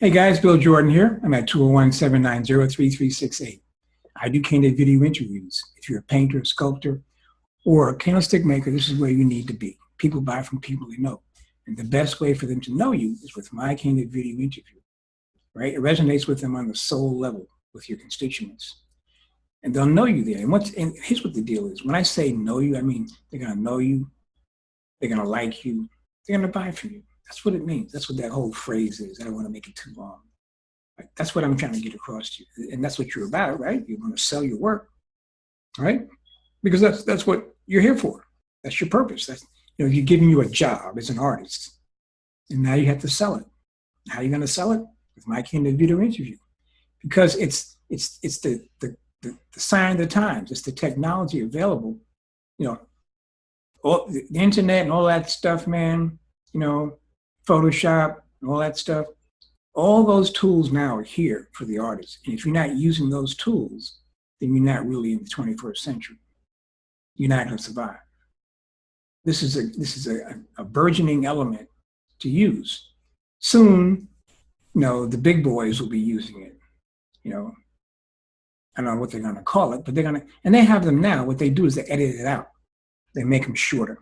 Hey guys, Bill Jordan here. I'm at 201-790-3368. I do candid video interviews. If you're a painter, a sculptor, or a candlestick maker, this is where you need to be. People buy from people they know. And the best way for them to know you is with my candid video interview, right? It resonates with them on the soul level with your constituents. And they'll know you there. And here's what the deal is. When I say know you, I mean they're going to know you, they're going to like you, they're going to buy from you. That's what it means. That's what that whole phrase is. I don't want to make it too long. Right? That's what I'm trying to get across to you. And that's what you're about, right? You want to sell your work, right? Because that's what you're here for. That's your purpose. That's, you're giving you a job as an artist. And now you have to sell it. How are you going to sell it? With my candid video interview. Because it's the sign of the times. It's the technology available. All the internet and all that stuff, man, Photoshop and all that stuff, all those tools now are here for the artist. And if you're not using those tools, then you're not really in the 21st century. You're not going to survive. This is a burgeoning element to use. Soon, the big boys will be using it. I don't know what they're going to call it, but and they have them now. What they do is they edit it out. They make them shorter.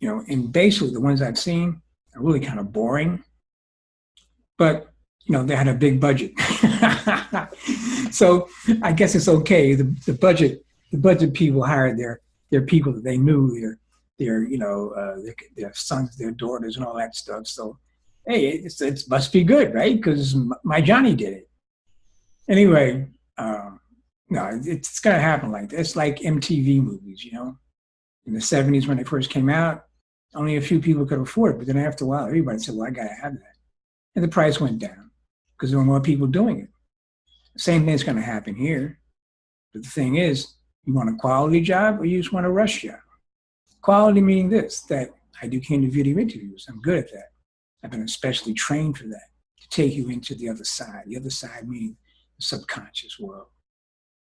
And basically the ones I've seen are really kind of boring, but they had a big budget. So I guess it's okay. The budget people hired their people that they knew, their sons, their daughters, and all that stuff. So hey, it must be good, right? Because my Johnny did it. Anyway, no, it's gonna happen like that. It's like MTV movies, in the 70s when they first came out, only a few people could afford it. But then after a while, everybody said, well, I got to have that. And the price went down because there were more people doing it. The same thing's going to happen here. But the thing is, you want a quality job or you just want a rush job? Quality meaning this, that I do candid video interviews. I'm good at that. I've been especially trained for that, to take you into the other side. The other side meaning the subconscious world.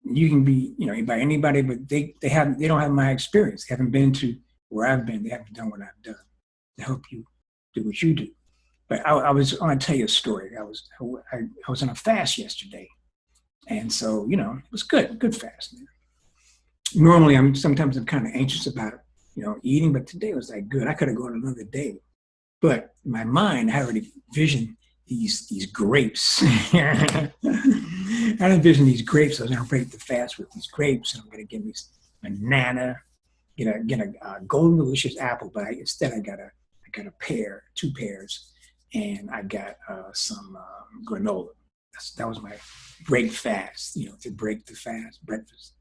You can be, by anybody, but they don't have my experience. They haven't been to where I've been. They haven't done what I've done to help you do what you do. But I want to tell you a story. I was on a fast yesterday, and so it was good fast. Man. Normally, sometimes I'm kind of anxious about eating, but today was like good. I could have gone another day, but in my mind, I already visioned these grapes. I envisioned these grapes. I was going to break the fast with these grapes, and I'm going to get this banana, get a golden delicious apple. But instead, I got a pear, 2 pears, and I got some granola. That was my break fast, to break the fast breakfast.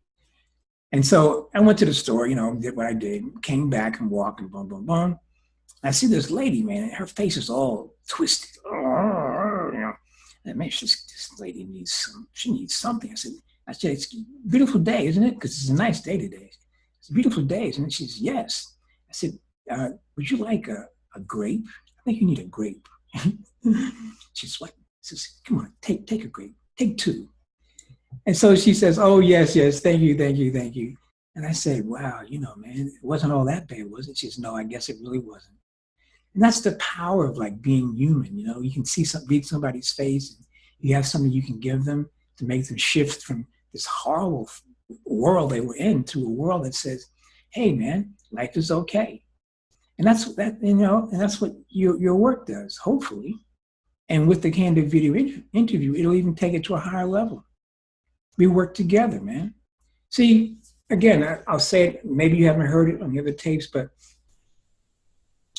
And so I went to the store, did what I did, came back and walked, and boom, boom, boom. I see this lady, man, and her face is all twisted. And man, this lady needs something. I said, it's a beautiful day, isn't it? Because it's a nice day today. It's a beautiful day, isn't it? She says, yes. I said, would you like a grape? I think you need a grape. She's like, come on, take a grape. Take 2. And so she says, oh, yes, thank you. And I said, wow, man, it wasn't all that bad, was it? She says, no, I guess it really wasn't. And that's the power of being human. You can read somebody's face, and you have something you can give them to make them shift from this horrible world they were in to a world that says, hey man, life is okay. And that's what your work does, hopefully. And with the candid video interview, it'll even take it to a higher level. We work together, man. See, again, I'll say it, maybe you haven't heard it on the other tapes, but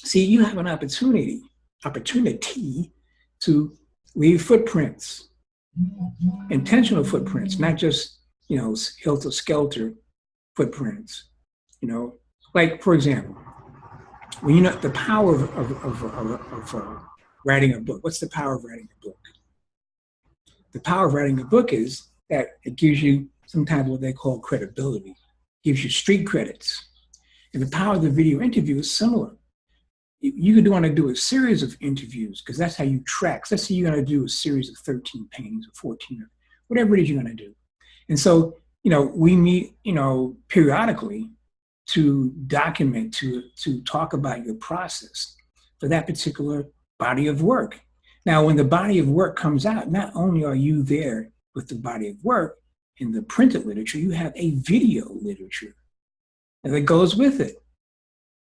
see, you have an opportunity to leave footprints, intentional footprints, not just, helter-skelter footprints. Like, for example, when the power of writing a book. What's the power of writing a book? The power of writing a book is that it gives you sometimes what they call credibility, gives you street credits. And the power of the video interview is similar. You could want to do a series of interviews because that's how you track. Let's say you're going to do a series of 13 paintings or 14 or whatever it is you're going to do. And so, we meet, periodically to document, to talk about your process for that particular body of work. Now, when the body of work comes out, not only are you there with the body of work in the printed literature, you have a video literature that goes with it.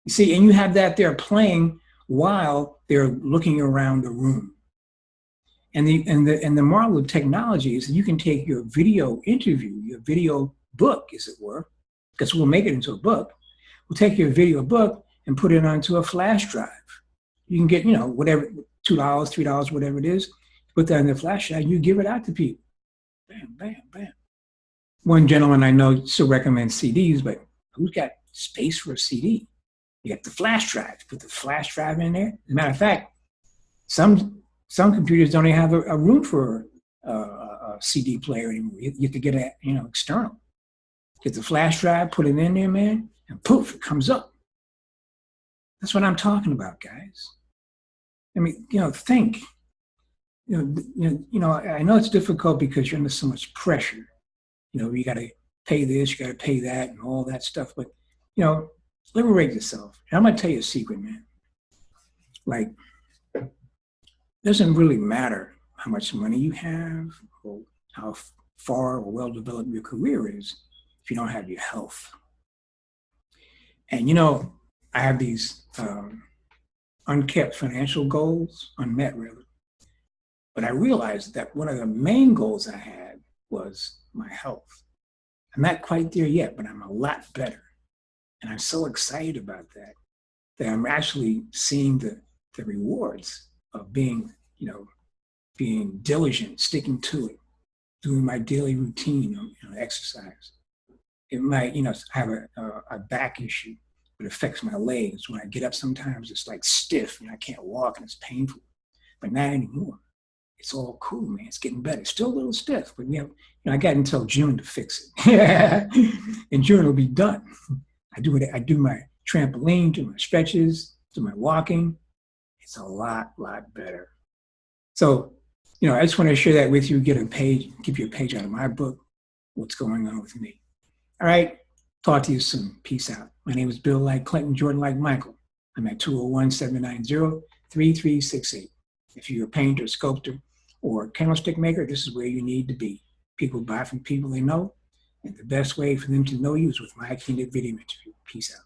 You see, and you have that there playing while they're looking around the room. And the marvel of technology is that you can take your video interview, your video book, as it were, because we'll make it into a book. We'll take your video book and put it onto a flash drive. You can get, whatever, $2, $3, whatever it is, put that in the flash drive, and you give it out to people. Bam, bam, bam. One gentleman I know still recommends CDs, but who's got space for a CD? You have the flash drive. Put the flash drive in there. As a matter of fact, some computers don't even have a room for a CD player anymore. You have to get a external. Get the flash drive, put it in there, man, and poof, it comes up. That's what I'm talking about, guys. I mean, think. I know it's difficult because you're under so much pressure. You got to pay this, you got to pay that, and all that stuff. But liberate yourself. And I'm gonna tell you a secret, man. Like, it doesn't really matter how much money you have or how far or well developed your career is if you don't have your health. And I have these unkept financial goals, unmet really. But I realized that one of the main goals I had was my health. I'm not quite there yet, but I'm a lot better. And I'm so excited about that I'm actually seeing the rewards of being diligent, sticking to it, doing my daily routine, exercise. It might, have a back issue, but it affects my legs. When I get up, sometimes it's like stiff and I can't walk and it's painful. But not anymore. It's all cool, man. It's getting better. It's still a little stiff, but we have, I got until June to fix it. In June, it'll be done. I do my trampoline, do my stretches, do my walking. It's a lot better. So, I just want to share that with you, give you a page out of my book, what's going on with me. All right. Talk to you soon. Peace out. My name is Bill like Clinton, Jordan like Michael. I'm at 201-790-3368. If you're a painter, sculptor, or candlestick maker, this is where you need to be. People buy from people they know, and the best way for them to know you is with my candid video interview. Peace out.